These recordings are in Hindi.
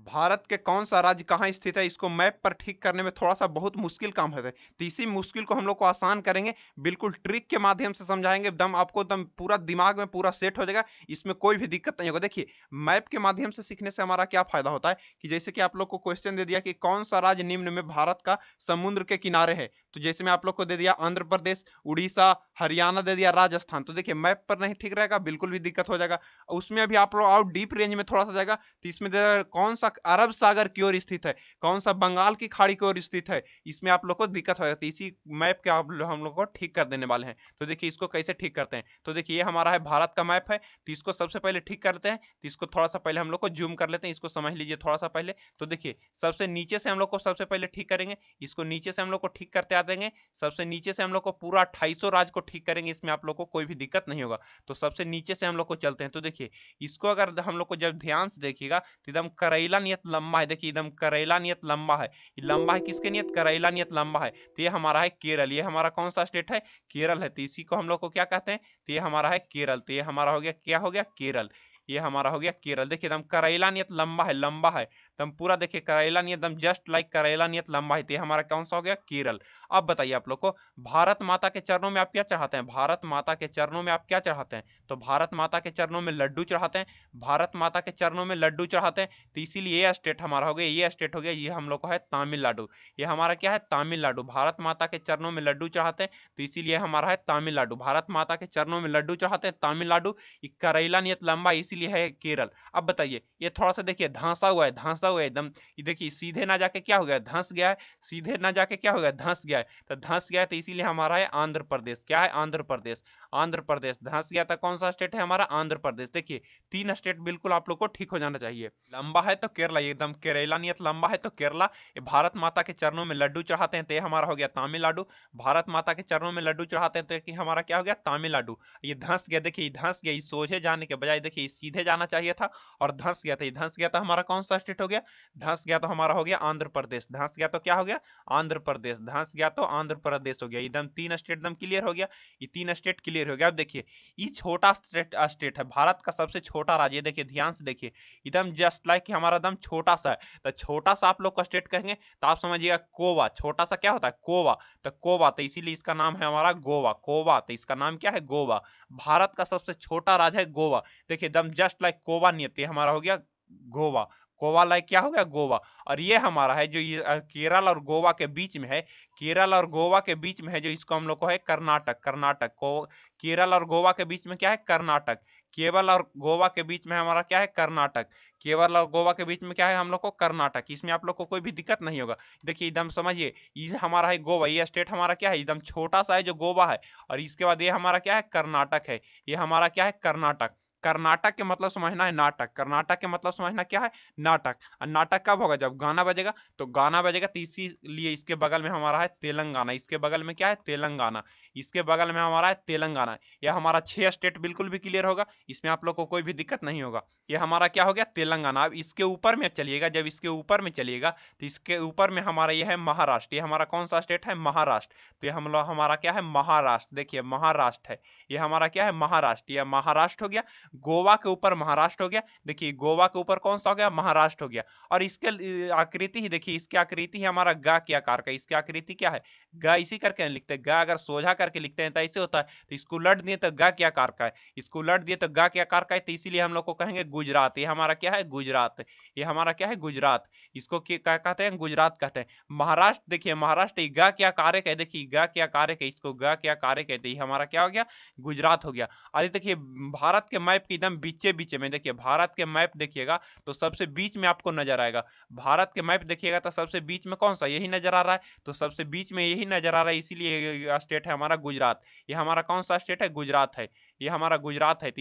भारत के कौन सा राज्य कहाँ स्थित है, इसको मैप पर ठीक करने में थोड़ा सा बहुत मुश्किल काम है। तो इसी मुश्किल को हम लोग को आसान करेंगे, बिल्कुल ट्रिक के माध्यम से समझाएंगे, एकदम आपको एकदम पूरा दिमाग में पूरा सेट हो जाएगा, इसमें कोई भी दिक्कत नहीं होगा। देखिए, मैप के माध्यम से सीखने से हमारा क्या फायदा होता है कि जैसे कि आप लोग को क्वेश्चन दे दिया कि कौन सा राज्य निम्न में भारत का समुद्र के किनारे है, तो जैसे मैं आप लोग को दे दिया आंध्र प्रदेश, उड़ीसा, हरियाणा दे दिया, राजस्थान, तो देखिए मैप पर नहीं ठीक रहेगा, बिल्कुल भी दिक्कत हो जाएगा। उसमें अभी आप लोग और डीप रेंज में थोड़ा सा जाएगा, तो इसमें कौन सा अरब सागर की ओर स्थित है, कौन सा बंगाल की खाड़ी की ओर स्थित है, इसमें आप लोग को दिक्कत हो जाती है। इसी मैप के हम लोग को ठीक कर देने वाले हैं। तो देखिए इसको कैसे ठीक करते हैं। तो देखिए ये हमारा है भारत का मैप है, तो इसको सबसे पहले ठीक करते हैं। तो इसको थोड़ा सा पहले हम लोग को जूम कर लेते हैं, इसको समझ लीजिए थोड़ा सा पहले। तो देखिए सबसे नीचे से हम लोग को सबसे पहले ठीक करेंगे, इसको नीचे से हम लोग को ठीक करते आ देंगे। सबसे नीचे से हम लोग को पूरा 2800 राज्य को ठीक करेंगे, इसमें आप लोग को कोई भी दिक्कत नहीं होगा। तो सबसे नीचे से हम लोग को चलते हैं। तो देखिए इसको अगर हम लोग को जब ध्यान से देखिएगा तो एकदम करेला नियत लंबा है। देखिए एकदम करेला नियत लंबा है। ये लंबा है किसके नियत, करेला नियत लंबा है। तो ये हमारा है केरल। ये हमारा कौन सा स्टेट है, केरल है। तो इसी को हम लोग को क्या कहते हैं, तो ये हमारा है केरल। तो ये हमारा हो गया, क्या हो गया, केरल। ये हमारा हो गया केरल। देखिए एकदम करेला नियत लंबा है, लंबा है एकदम पूरा। देखिए करेला नियत एकदम जस्ट लाइक करेला नियत लंबा है। तो ये हमारा कौन सा हो गया, केरल। अब बताइए आप लोग को, भारत माता के चरणों में आप क्या चढ़ाते हैं, भारत माता के चरणों में आप क्या चढ़ाते हैं, तो भारत माता के चरणों में लड्डू चढ़ाते हैं। भारत माता के चरणों में लड्डू चढ़ाते हैं। तो इसीलिए ये स्टेट हमारा हो गया, ये स्टेट हो गया, ये हम लोग को है तमिलनाडु। ये हमारा क्या है, तमिलनाडु। भारत माता के चरणों में लड्डू चढ़ाते हैं, तो इसीलिए हमारा है तमिलनाडु। भारत माता के चरणों में लड्डू चढ़ाते हैं, तमिलनाडु। ये करेला नियत लंबा इसीलिए है केरल। अब बताइए ये थोड़ा सा देखिए धंसा हुआ है, धंसा हुआ है एकदम। ये देखिए सीधे ना जाके क्या हो गया, धंस गया है। सीधे ना जाके क्या हो गया, धंस गया है। तो धंस गया है, तो इसीलिए हमारा है आंध्र प्रदेश। क्या है, आंध्र प्रदेश। आंध्र प्रदेश धंस गया था, कौन सा स्टेट है हमारा, आंध्र प्रदेश। देखिए तीन स्टेट बिल्कुल आप लोग को ठीक हो जाना चाहिए। लंबा है तो केरला, एकदम केरला नियत लंबा है तो केरला। ये भारत माता के चरणों में लड्डू चढ़ाते हैं, तो ये हमारा हो गया तमिलनाडु। भारत माता के चरणों में लड्डू चढ़ाते हैं, तो ये हमारा क्या हो गया, तमिलनाडु। ये धंस गया, देखिए धंस गया, इस सोझे जाने के बजाय देखिए सीधे जाना चाहिए था और धंस गया था। ये धंस गया था, हमारा कौन सा स्टेट हो गया, धंस गया तो हमारा हो गया आंध्र प्रदेश। धंस गया तो क्या हो गया, आंध्र प्रदेश। धंस गया तो आंध्र प्रदेश हो गया। एकदम तीन स्टेट एकदम क्लियर हो गया, ये तीन स्टेट क्लियर हो गया। अब देखिए ये छोटा स्टेट है, भारत का सबसे छोटा राज्य। देखिए ध्यान से देखिए, एकदम जस्ट लाइक कि हमारा एकदम छोटा सा है। तो छोटा सा आप लोग का स्टेट कहेंगे तो आप समझिएगा गोवा। छोटा सा क्या होता है, गोवा। तो गोवा, तो इसीलिए इसका नाम है हमारा गोवा। गोवा, तो इसका नाम क्या है, गोवा। भारत का सबसे छोटा राज्य है गोवा। देखिए एकदम जस्ट लाइक गोवा नियत, ये हमारा हो गया गोवा। गोवा लाइक क्या हो गया, गोवा। और ये हमारा है जो ये केरल और गोवा के बीच में है, केरल और गोवा के बीच में है, जो इसको हम लोग को है कर्नाटक। कर्नाटक को, केरल और गोवा के बीच में क्या है, कर्नाटक। केवल और गोवा के बीच में हमारा क्या है, कर्नाटक। केवल और गोवा के बीच में क्या है, हम लोग को कर्नाटक। इसमें आप लोग को कोई भी दिक्कत नहीं होगा। देखिए एकदम समझिए, ये हमारा है गोवा, ये स्टेट हमारा क्या है, एकदम छोटा सा है जो गोवा है। और इसके बाद ये हमारा क्या है, कर्नाटक है। ये हमारा क्या है, कर्नाटक। कर्नाटक के मतलब समझना है नाटक। कर्नाटक के मतलब समझना क्या है, नाटक। और नाटक कब होगा, जब गाना बजेगा। तो गाना बजेगा, तो इसीलिए इसके बगल में हमारा है तेलंगाना। इसके बगल में क्या है, तेलंगाना। इसके बगल में हमारा है तेलंगाना। यह हमारा 6 स्टेट बिल्कुल भी क्लियर होगा, इसमें आप लोग को कोई भी दिक्कत नहीं होगा। ये हमारा क्या हो गया, तेलंगाना। अब इसके ऊपर में चलिएगा, जब इसके ऊपर में चलिएगा तो इसके ऊपर में हमारा ये है महाराष्ट्र। ये हमारा कौन सा स्टेट है, महाराष्ट्र। तो ये हम लोग हमारा क्या है, महाराष्ट्र। देखिए महाराष्ट्र है, ये हमारा क्या है, महाराष्ट्र। यह महाराष्ट्र हो गया। गोवा के ऊपर महाराष्ट्र हो गया। देखिए गोवा के ऊपर कौन सा हो गया, महाराष्ट्र हो गया। और इसके आकृति ही देखिए, इसकी आकृति ही हमारा गा के आकार का। इसकी आकृति क्या है, गा इसी करके लिखते हैं। गा अगर सोझा करके लिखते हैं तो ऐसे होता है, तो इसको उलट दिए तो गा के आकार का है। इसको उलट दिए तो गा के आकार का है, तो इसीलिए हम लोग को कहेंगे गुजरात। ये हमारा क्या है, गुजरात। ये हमारा क्या है, गुजरात। इसको क्या कहते हैं, गुजरात कहते हैं। महाराष्ट्र, देखिए महाराष्ट्र गा के आकार का है। देखिए गा के आकार का, इसको गा के आकार कहते हैं। हमारा क्या हो गया, गुजरात हो गया। अरे देखिए भारत के मैप के एकदम बीचे बीचे में, देखिए भारत के मैप देखिएगा तो सबसे बीच में आपको नजर आएगा। भारत के मैप देखिएगा तो सबसे बीच में कौन सा, यही नजर आ रहा है। तो सबसे बीच में यही नजर आ रहा है, इसीलिए स्टेट है हमारा गुजरात। ये हमारा कौन सा स्टेट है, गुजरात है। ये हमारा गुजरात है।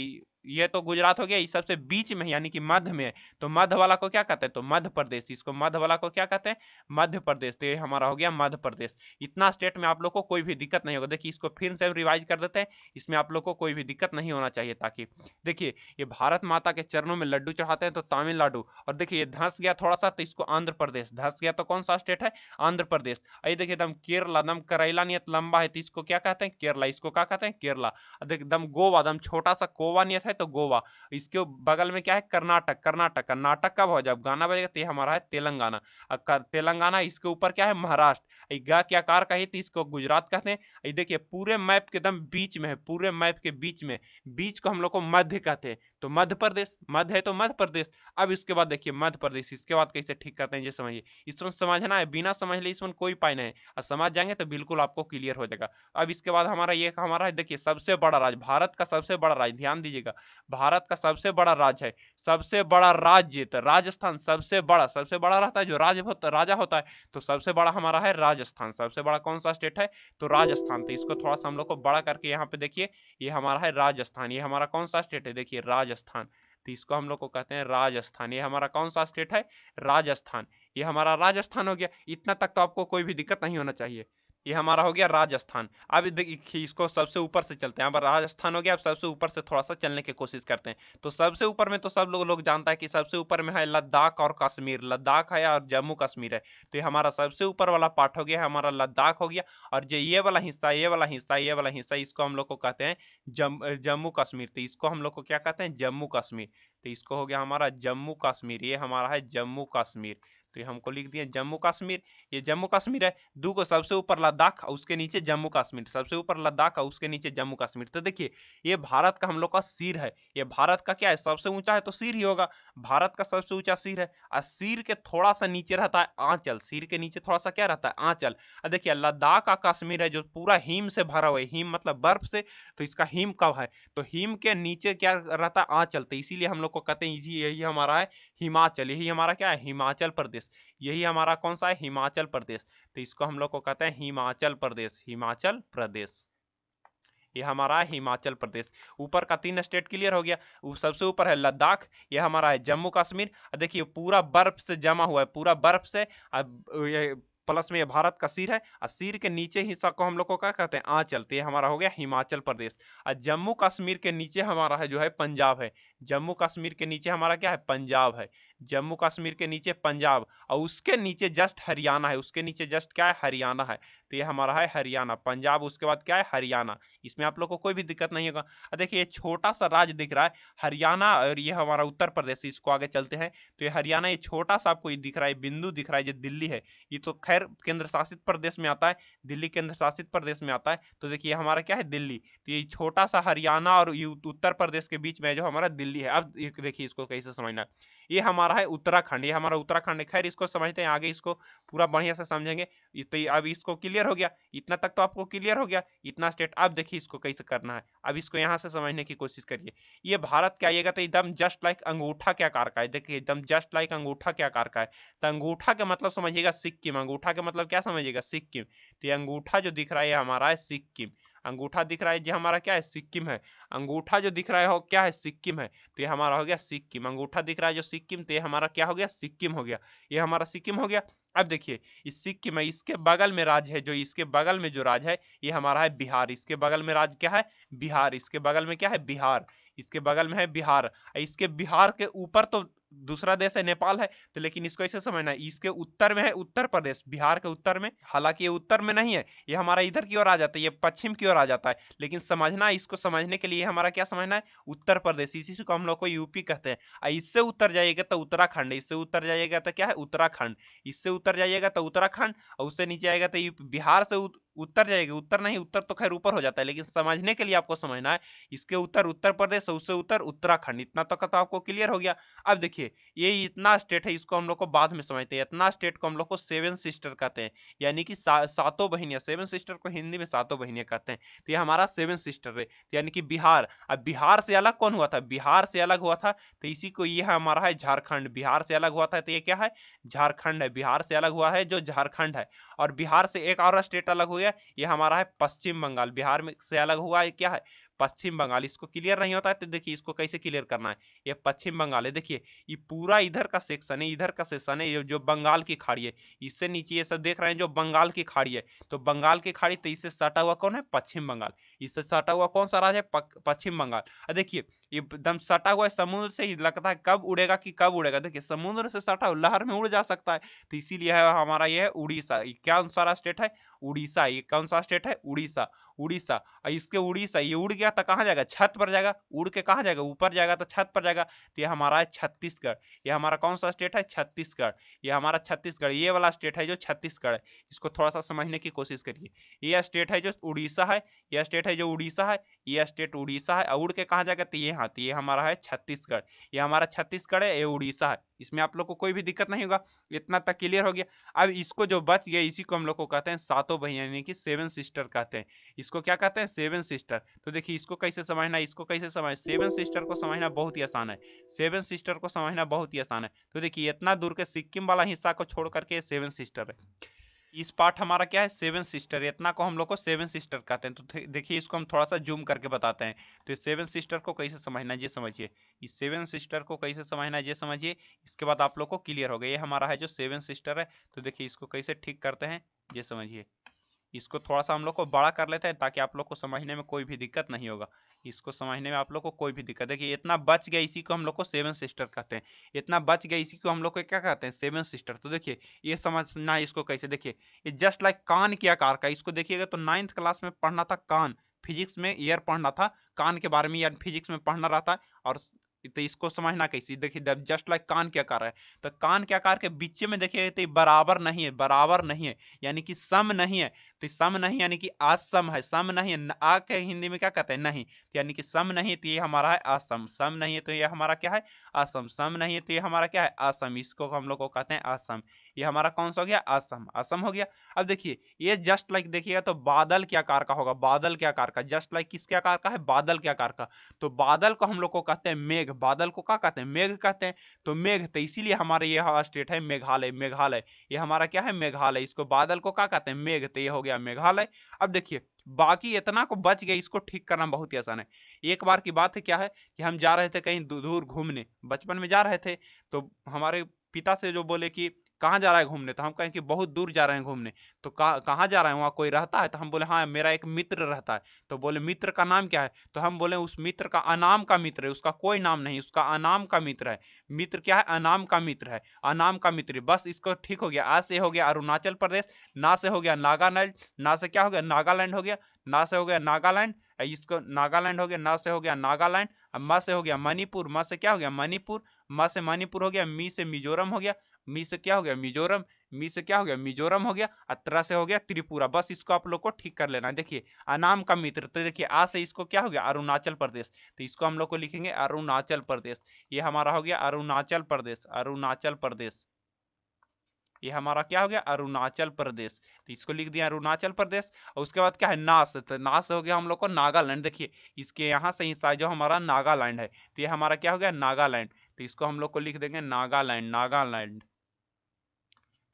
ये तो गुजरात हो गया, ये सबसे बीच में यानी कि मध्य में है। तो मध्य वाला को क्या कहते हैं, तो मध्य प्रदेश। इसको मध्य वाला को क्या कहते हैं, मध्य प्रदेश। तो ये हमारा हो गया मध्य प्रदेश। इतना स्टेट में आप लोग को कोई भी दिक्कत नहीं होगा। देखिए इसको फिर से रिवाइज कर देते हैं, इसमें आप लोग को कोई भी दिक्कत नहीं होना चाहिए। ताकि देखिए ये भारत माता के चरणों में लड्डू चढ़ाते हैं तो तमिलनाडु। और देखिए ये धंस गया थोड़ा सा, तो इसको आंध्र प्रदेश। धंस गया तो कौन सा स्टेट है, आंध्र प्रदेश। ये देखिए एकदम केरला, एकदम करेला नियत लंबा है, तो इसको क्या कहते हैं, केरला। इसको क्या कहते हैं, केरला। देखिए एकदम गोवा, एकदम छोटा सा गोवा नियत है, है तो गोवा। इसके बगल में क्या है, कर्नाटक। कर्नाटक कर्नाटक कब हो, जब गाना बजेगा, तो ये हमारा है तेलंगाना। तेलंगाना, इसके ऊपर क्या है, महाराष्ट्र। ग के आकार का ही, तो इसको गुजरात कहते हैं। ये देखिए पूरे मैप के एकदम बीच में है, पूरे मैप के बीच में, बीच को हम लोग को मध्य कहते हैं, तो मध्य प्रदेश। मध्य है तो मध्य प्रदेश। अब इसके बाद देखिए मध्य प्रदेश, इसके बाद कैसे ठीक करते हैं ये समझिए। इसमें समझना है, बिना समझ ले इसमें कोई पाई नहीं है, और समझ जाएंगे तो बिल्कुल आपको क्लियर हो जाएगा। अब इसके बाद हमारा ये हमारा है, देखिए सबसे बड़ा राज्य, भारत का सबसे बड़ा राज्य, ध्यान दीजिएगा, भारत का सबसे बड़ा राज्य है, सबसे बड़ा राज्य तो राजस्थान। सबसे बड़ा रहता है जो राजा होता है, तो सबसे बड़ा हमारा है राजस्थान। सबसे बड़ा कौन सा स्टेट है, तो राजस्थान। तो इसको थोड़ा सा हम लोग को बड़ा करके यहाँ पे देखिए, ये हमारा है राजस्थान। ये हमारा कौन सा स्टेट है, देखिए राजस्थान। तो इसको हम लोग को कहते हैं राजस्थान। ये हमारा कौन सा स्टेट है, राजस्थान। ये हमारा राजस्थान हो गया। इतना तक तो आपको कोई भी दिक्कत नहीं होना चाहिए। ये हमारा हो गया राजस्थान। अब देखिए इसको सबसे ऊपर से चलते हैं। अब राजस्थान हो गया, अब सबसे ऊपर से थोड़ा सा चलने की कोशिश करते हैं। तो सबसे ऊपर में तो सब लोग जानता है कि सबसे ऊपर में है लद्दाख और कश्मीर। लद्दाख है और जम्मू कश्मीर है। तो ये हमारा सबसे ऊपर वाला पार्ट हो गया, हमारा लद्दाख हो गया। और जो ये वाला हिस्सा, इसको हम लोग को कहते हैं जम्मू कश्मीर। तो इसको हम लोग को क्या कहते हैं, जम्मू कश्मीर। तो इसको हो गया हमारा जम्मू कश्मीर। ये हमारा है जम्मू कश्मीर। तो ये हमको लिख दिए जम्मू कश्मीर। ये जम्मू कश्मीर है। दो को सबसे ऊपर लद्दाख और उसके नीचे जम्मू कश्मीर, सबसे ऊपर लद्दाख और उसके नीचे जम्मू कश्मीर। तो देखिए ये भारत का हम लोग का सिर है। ये भारत का क्या है, सबसे ऊंचा है तो सिर ही होगा। भारत का सबसे ऊंचा सिर है। और सिर के थोड़ा सा नीचे रहता है आंचल। सिर के नीचे थोड़ा सा क्या रहता है, आंचल। और देखिए लद्दाख का कश्मीर है जो पूरा हिम से भरा हुआ है। हिम मतलब बर्फ से, तो इसका हिम कब है, तो हिम के नीचे क्या रहता है, आंचल। तो इसीलिए हम लोग को कहते हैं यही हमारा है हिमाचल। यही हमारा क्या है, हिमाचल प्रदेश। यही हमारा कौन सा है, हिमाचल प्रदेश। तो इसको हम लोग को कहते हैं हिमाचल प्रदेश। हिमाचल प्रदेश, ये हमारा है हिमाचल प्रदेश। ऊपर का 3 स्टेट क्लियर हो गया। सबसे ऊपर है लद्दाख, ये हमारा है जम्मू कश्मीर। देखिए पूरा बर्फ से जमा हुआ है, पूरा बर्फ से। ये प्लस में ये भारत का सिर है, और सिर के नीचे हिस्सा को हम लोग को क्या कहते हैं, आंचल। तो ये हमारा हो गया हिमाचल प्रदेश। और जम्मू कश्मीर के नीचे हमारा है जो है पंजाब है। जम्मू कश्मीर के नीचे हमारा क्या है, पंजाब है। जम्मू कश्मीर के नीचे पंजाब, और उसके नीचे जस्ट हरियाणा है। उसके नीचे जस्ट क्या है, हरियाणा है। तो ये हमारा है हरियाणा। पंजाब उसके बाद क्या है, हरियाणा। इसमें आप लोग को कोई भी दिक्कत नहीं होगा। देखिए ये छोटा सा राज्य दिख रहा है हरियाणा, और ये हमारा उत्तर प्रदेश। इसको आगे चलते हैं तो ये हरियाणा, ये छोटा सा आपको ये दिख रहा है, बिंदु दिख रहा है, जो दिल्ली है। ये तो खैर केंद्र शासित प्रदेश में आता है, दिल्ली केंद्र शासित प्रदेश में आता है। तो देखिए हमारा क्या है, दिल्ली। तो ये छोटा सा हरियाणा और ये उत्तर प्रदेश के बीच में जो हमारा दिल्ली है। अब देखिए इसको कैसे समझना है। ये हमारा है उत्तराखंड। ये हमारा उत्तराखंड है। खैर इसको समझते हैं, आगे इसको पूरा बढ़िया से समझेंगे। तो अब इसको क्लियर हो गया, इतना तक तो आपको क्लियर हो गया, इतना स्टेट। अब देखिए इसको कैसे करना है। अब इसको यहाँ से समझने की कोशिश करिए। ये भारत क्या आइएगा, तो एकदम जस्ट लाइक अंगूठा के आकार का है। देखिए एकदम जस्ट लाइक अंगूठा के आकार का है। तो अंगूठा का मतलब समझिएगा सिक्किम। अंगूठा का मतलब क्या समझिएगा, सिक्किम। तो ये अंगूठा जो दिख रहा है ये हमारा है सिक्किम। अंगूठा दिख रहा है जी हमारा क्या है, सिक्किम है। अंगूठा जो दिख रहा है हो क्या है, सिक्किम है। तो ये हमारा हो गया सिक्किम। अंगूठा दिख रहा है जो सिक्किम, तो ये हमारा क्या हो गया, सिक्किम हो गया। ये हमारा सिक्किम हो गया। अब देखिए इस सिक्किम है, इसके बगल में राज्य है, जो इसके बगल में जो राज्य है ये हमारा है बिहार। इसके बगल में राज्य क्या है, बिहार। इसके बगल में क्या है, बिहार। इसके बगल में है बिहार। इसके बिहार के ऊपर तो दूसरा देश है, नेपाल है। तो लेकिन इसको ऐसे समझना है, इसके उत्तर में है उत्तर प्रदेश, बिहार के उत्तर में। हालांकि ये उत्तर में नहीं है, ये हमारा इधर की ओर आ जाता है, ये पश्चिम की ओर आ जाता है। लेकिन समझना, इसको समझने के लिए हमारा क्या समझना है, उत्तर प्रदेश। इसी को हम लोग को यूपी कहते हैं। इससे उत्तर जाइएगा तो उत्तराखंड। इससे उत्तर जाइएगा तो क्या है, उत्तराखंड। इससे उत्तर जाइएगा तो उत्तराखंड, और उससे नीचे आएगा तो बिहार से उत्तर जाएगा। उत्तर नहीं, उत्तर तो खैर ऊपर हो जाता है, लेकिन समझने के लिए आपको समझना है, इसके उत्तर उत्तर प्रदेश, उससे उत्तर उत्तराखंड। इतना तो आपको क्लियर हो गया। अब देखिए ये इतना स्टेट है, इसको हम लोग को बाद में समझते हैं। इतना स्टेट को हम लोग को सेवन सिस्टर कहते हैं, यानी कि सातों बहनियां। सेवन सिस्टर को हिंदी में सातों बहनियां कहते हैं। तो ये हमारा सेवन सिस्टर है, तो यानी कि बिहार। अब बिहार से अलग कौन हुआ था, बिहार से अलग हुआ था तो इसी को ये हमारा है झारखंड। बिहार से अलग हुआ था तो ये क्या है, झारखंड है। बिहार से अलग हुआ है जो झारखंड है। और बिहार से एक और स्टेट अलग हुआ, ये हमारा है पश्चिम बंगाल। बिहार में से अलग हुआ है क्या है, पश्चिम बंगाल। इसको क्लियर नहीं होता है तो देखिए इसको कैसे क्लियर करना है। ये पश्चिम बंगाल है। देखिए ये पूरा इधर का सेक्शन है, इधर का सेक्शन है जो बंगाल की खाड़ी है। इससे नीचे ये सब देख रहे हैं जो बंगाल की खाड़ी है। तो बंगाल की खाड़ी, तो इससे सटा हुआ कौन है, पश्चिम बंगाल। इससे सटा हुआ कौन सा राज्य है, पश्चिम बंगाल। देखिए ये एकदम सटा हुआ है समुद्र से, लगता है कब उड़ेगा कि कब उड़ेगा। देखिए समुद्र से सटा लहर में उड़ जा सकता है। तो इसीलिए है हमारा ये है उड़ीसा। क्या कौन सा स्टेट है, उड़ीसा। ये कौन सा स्टेट है, उड़ीसा। उड़ीसा, और इसके उड़ीसा ये उड़ गया तो कहाँ जाएगा, छत पर जाएगा, उड़ के कहाँ जाएगा, ऊपर जाएगा तो छत पर जाएगा। तो ये हमारा है छत्तीसगढ़। ये हमारा कौन सा स्टेट है, छत्तीसगढ़। ये हमारा छत्तीसगढ़, ये वाला स्टेट है जो छत्तीसगढ़ है। इसको थोड़ा सा समझने की कोशिश करिए। ये स्टेट है जो उड़ीसा है, ये स्टेट है जो उड़ीसा है, ये स्टेट उड़ीसा है, उड़ के कहाँ जाएगा, तो ये हाँ, तो ये हमारा है छत्तीसगढ़। ये हमारा छत्तीसगढ़ है, ये उड़ीसा है। इसमें आप लोग को कोई भी दिक्कत नहीं होगा। इतना तक क्लियर हो गया। अब इसको जो बच गया इसी को हम लोग को कहते हैं सातों बहन, यानी कि सेवन सिस्टर कहते हैं। इसको क्या कहते हैं, सेवन सिस्टर। तो देखिए इसको कैसे समझना, इसको कैसे समझ, सेवन सिस्टर को समझना बहुत ही आसान है। सेवन सिस्टर को समझना बहुत ही आसान है। तो देखिए इतना दूर के सिक्किम वाला हिस्सा को छोड़ करके सेवन सिस्टर है। इस पार्ट हमारा क्या है, सेवन सिस्टर। इतना को हम लोग को सेवन सिस्टर कहते हैं। तो देखिए इसको हम थोड़ा सा जूम करके बताते हैं। तो सेवन सिस्टर को कैसे समझना है ये समझिए। इस सेवन सिस्टर को कैसे समझना है ये समझिए। इसके बाद आप लोग को क्लियर हो गया, ये हमारा है जो सेवन सिस्टर है। तो देखिए इसको कैसे ठीक करते हैं ये समझिए। इसको थोड़ा सा हम लोग को बड़ा कर लेते हैं ताकि आप लोग को समझने में कोई भी दिक्कत नहीं होगा। इसको समझने में आप लोग को कोई भी दिक्कत, देखिए इतना बच गया इसी को हम लोग को सेवन सिस्टर कहते हैं। इतना बच गया इसी को हम लोग को क्या कहते हैं, सेवन सिस्टर। तो देखिए ये समझना है इसको कैसे, देखिए ये जस्ट लाइक कान के आकार का। इसको देखिएगा तो 9th क्लास में पढ़ना था कान, फिजिक्स में ईयर पढ़ना था, कान के बारे में यार फिजिक्स में पढ़ना रहता है। और तो इसको समझना कैसे, देखिए जस्ट लाइक कान के आकार है। तो कान के आकार के बीच में देखिए तो बराबर नहीं है, बराबर नहीं है, यानी कि सम नहीं है। तो सम नहीं यानी कि असम है, सम नहीं है। आ के हिंदी में क्या कहते हैं, नहीं। तो यानी कि सम नहीं है तो ये हमारा है असम, सम नहीं है तो ये हमारा क्या है, असम, सम नहीं है तो ये हमारा क्या है, असम। इसको हम लोग को कहते हैं असम। ये हमारा कौन सा हो गया, असम, असम हो गया। अब देखिए ये जस्ट लाइक देखिएगा तो बादल के आकार का होगा, बादल के आकार का, जस्ट लाइक किसके आकार का है, बादल के आकार का। तो बादल को हम लोग को कहते हैं मेघ, बादल को क्या कहते हैं, मेघ कहते हैं। तो मेघ, तो इसीलिए हमारे ये स्टेट है मेघालय, मेघालय। ये हमारा क्या है, मेघालय। इसको बादल को क्या कहते हैं, मेघ। तो ये हो गया मेघालय। अब देखिए बाकी इतना को बच गया, इसको ठीक करना बहुत ही आसान है। एक बार की बात है, क्या है कि हम जा रहे थे कहीं दूर घूमने, बचपन में जा रहे थे। तो हमारे पिता से जो बोले कि कहाँ जा रहा है घूमने, तो हम कहें कि बहुत दूर जा रहे हैं घूमने। तो कहाँ जा रहे हैं, वहाँ कोई रहता है, तो हम बोले हाँ मेरा एक मित्र रहता है। तो बोले मित्र का नाम क्या है, तो हम बोले उस मित्र का अनाम का मित्र है, उसका कोई नाम नहीं, उसका अनाम का मित्र है। मित्र क्या है, अनाम का मित्र है, अनाम का मित्र। बस इसको ठीक हो गया। आ से हो गया अरुणाचल प्रदेश, ना से हो गया नागालैंड, ना से क्या हो गया, नागालैंड हो गया, ना से हो गया नागालैंड, इसको नागालैंड हो गया, ना से हो गया नागालैंड, म से हो गया मणिपुर, म से क्या हो गया मणिपुर, म से मणिपुर हो गया, मी से मिजोरम हो गया, मी से क्या हो गया मिजोरम, मी से क्या हो गया मिजोरम हो गया, अत्रा से हो गया त्रिपुरा। बस इसको आप लोग को ठीक कर लेना है। देखिए अनाम का मित्र, तो देखिए आ से इसको क्या हो गया अरुणाचल प्रदेश। तो इसको हम लोग को लिखेंगे अरुणाचल प्रदेश। ये हमारा हो गया अरुणाचल प्रदेश, अरुणाचल प्रदेश। ये हमारा क्या हो गया, अरुणाचल प्रदेश। तो इसको लिख दिया अरुणाचल प्रदेश। और उसके बाद क्या है, नास, तो नास हो गया हम लोग को नागालैंड। देखिए इसके यहाँ से हिस्सा जो हमारा नागालैंड है, तो ये हमारा क्या हो गया, नागालैंड। तो इसको हम लोग को लिख देंगे नागालैंड, नागालैंड।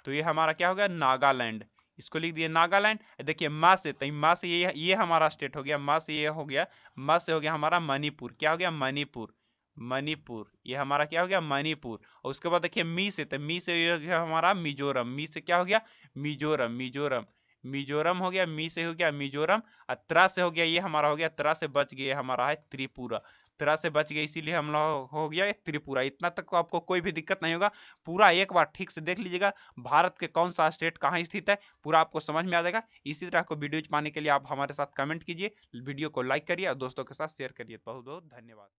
तो ये हमारा क्या हो गया, नागालैंड। इसको लिख दिए नागालैंड। देखिए माँ से, तो माँ से ये हमारा स्टेट हो गया, माँ से ये हो गया, माँ से हो गया हमारा मणिपुर। क्या हो गया, मणिपुर, मणिपुर। ये हमारा क्या हो गया, मणिपुर। और उसके बाद देखिए मी से, तो मी से ये हो गया हमारा मिजोरम, मी से क्या हो गया, मिजोरम, मिजोरम, मिजोरम हो गया, मी से हो गया मिजोरम। और त्रा से हो गया, ये हमारा हो गया, त्रा से बच गया हमारा है त्रिपुरा। त्रा से बच गया इसीलिए हम लोग हो गया त्रिपुरा। इतना तक तो आपको कोई भी दिक्कत नहीं होगा। पूरा एक बार ठीक से देख लीजिएगा, भारत के कौन सा स्टेट कहाँ स्थित है, पूरा आपको समझ में आ जाएगा। इसी तरह को वीडियोज पाने के लिए आप हमारे साथ कमेंट कीजिए, वीडियो को लाइक करिए और दोस्तों के साथ शेयर करिए। बहुत बहुत धन्यवाद।